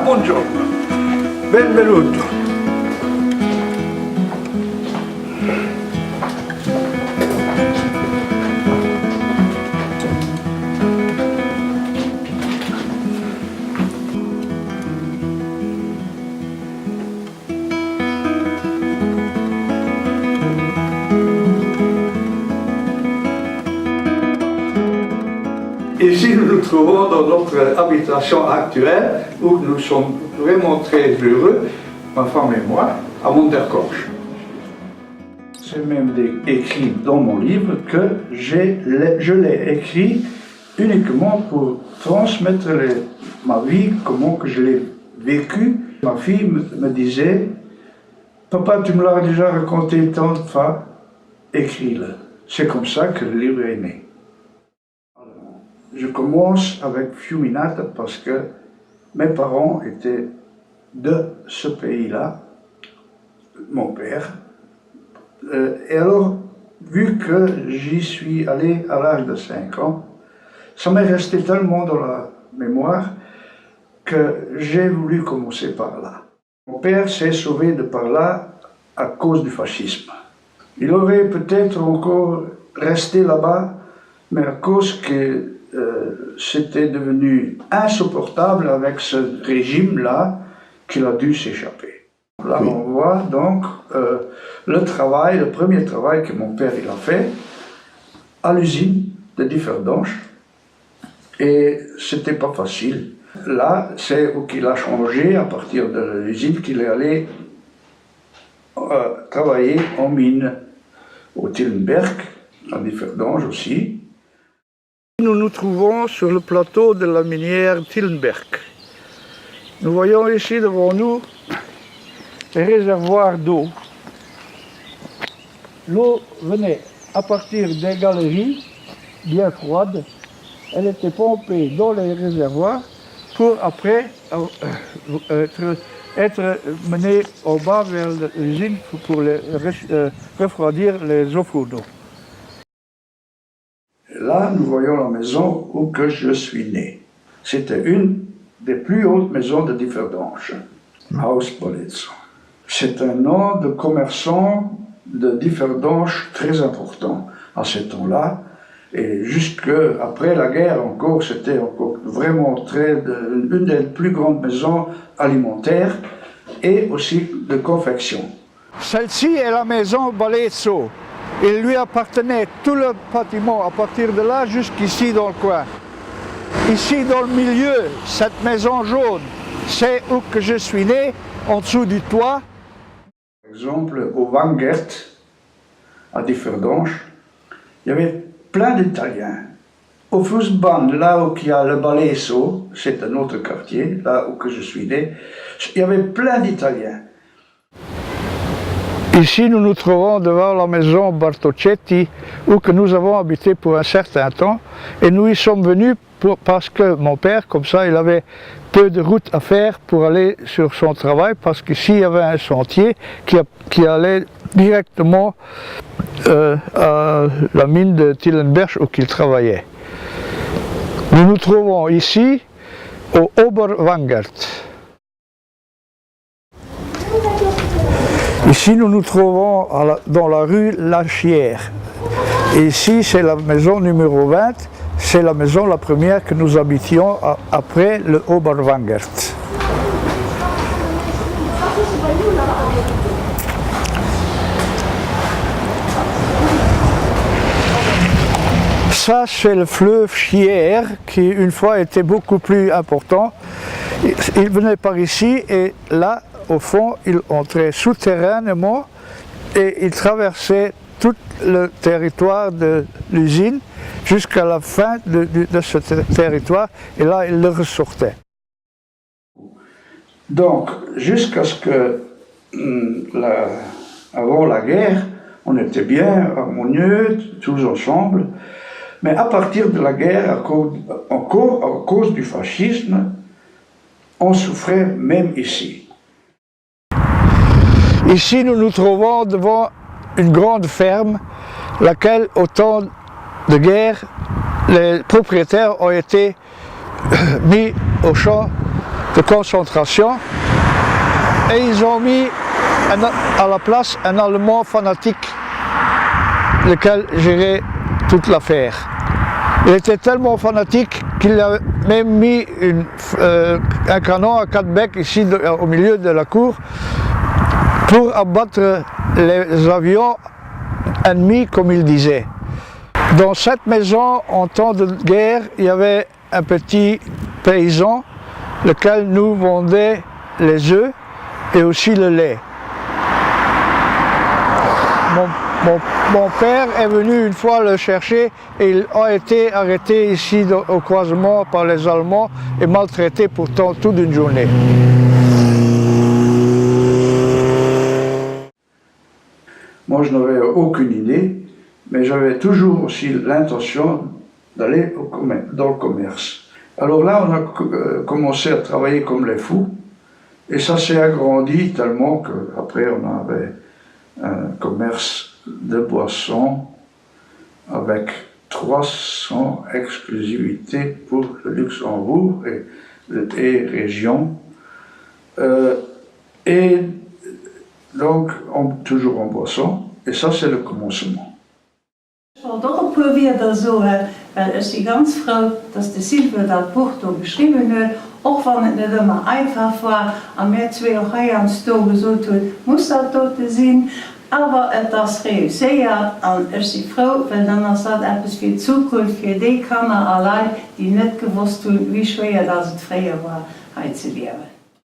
buongiorno, benvenuto. Ici, nous nous trouvons dans notre habitation actuelle, où nous sommes vraiment très heureux, ma femme et moi, à Monterkorch. C'est même écrit dans mon livre que je l'ai écrit uniquement pour transmettre ma vie, comment que je l'ai vécue. Ma fille me disait, « Papa, tu me l'as déjà raconté tant de fois, écris-le. » C'est comme ça que le livre est né. Je commence avec Fiuminata parce que mes parents étaient de ce pays-là, mon père. Et alors, vu que j'y suis allé à l'âge de 5 ans, ça m'est resté tellement dans la mémoire que j'ai voulu commencer par là. Mon père s'est sauvé de par là à cause du fascisme. Il aurait peut-être encore resté là-bas, mais à cause que c'était devenu insupportable avec ce régime-là qu'il a dû s'échapper. Là, oui. On voit donc le premier travail que mon père il a fait à l'usine de Differdange, et c'était pas facile. Là, c'est où qu'il a changé à partir de l'usine qu'il est allé travailler en mine au Tillenberg, à Differdange aussi. Nous nous trouvons sur le plateau de la minière Tillenberg. Nous voyons ici devant nous les réservoirs d'eau. L'eau venait à partir des galeries bien froides. Elle était pompée dans les réservoirs pour après être menée au bas vers l'usine pour refroidir les eaux chaudes. Là, nous voyons la maison où que je suis né. C'était une des plus hautes maisons de Differdange, Haus Bolezzo. C'est un nom de commerçant de Differdange très important à ce temps-là. Et jusqu'après la guerre encore, c'était encore vraiment une des plus grandes maisons alimentaires et aussi de confection. Celle-ci est la maison Bolezzo. Il lui appartenait tout le bâtiment à partir de là jusqu'ici dans le coin. Ici dans le milieu, cette maison jaune, c'est où que je suis né, en dessous du toit. Par exemple, au Wangert, à Differdange, il y avait plein d'Italiens. Au Fußbahn, là où il y a le Bolezzo, c'est un autre quartier, là où que je suis né, il y avait plein d'Italiens. Ici, nous nous trouvons devant la maison Bartocchetti, où que nous avons habité pour un certain temps. Et nous y sommes venus parce que mon père, comme ça, il avait peu de route à faire pour aller sur son travail, parce qu'ici, il y avait un sentier qui allait directement à la mine de Tillenberg où il travaillait. Nous nous trouvons ici, au Oberwangert. Ici, nous nous trouvons dans la rue Lachière. Et ici, c'est la maison numéro 20. C'est la maison la première que nous habitions après le Oberwangert. Ça, c'est le fleuve Chière, qui une fois était beaucoup plus important. Il venait par ici et là, au fond, il entrait souterrainement et il traversait tout le territoire de l'usine jusqu'à la fin de ce territoire, et là, il le ressortait. Donc, jusqu'à ce que, avant la guerre, on était bien harmonieux, tous ensemble, mais à partir de la guerre, encore à cause du fascisme, on souffrait même ici. Ici, nous nous trouvons devant une grande ferme, laquelle, au temps de guerre, les propriétaires ont été mis au champ de concentration et ils ont mis à la place un Allemand fanatique, lequel gérait toute l'affaire. Il était tellement fanatique qu'il a même mis un canon à 4 becs ici au milieu de la cour pour abattre les avions ennemis, comme il disait. Dans cette maison, en temps de guerre, il y avait un petit paysan, lequel nous vendait les œufs et aussi le lait. Mon père est venu une fois le chercher et il a été arrêté ici au croisement par les Allemands et maltraité pourtant toute une journée. Moi je n'avais aucune idée, mais j'avais toujours aussi l'intention d'aller dans le commerce. Alors là on a commencé à travailler comme les fous et ça s'est agrandi tellement qu'après on avait un commerce de boissons avec 300 exclusivités pour le Luxembourg et région. Et donc, toujours en boisson, et ça c'est le commencement. Ich will doch ein paar wieder so, weil ich die ganz froh, dass der Silvio das Buch da geschrieben hat, auch wenn es nicht immer einfach war, und wir zwei auch hier am Stau gesagt haben, muss das dort sein. Aber das reüssiert und ich bin froh, weil dann ist das etwas für die Zukunft, für die Kinder allein, die nicht gewusst haben, wie schwer das früher war, heute zu leben.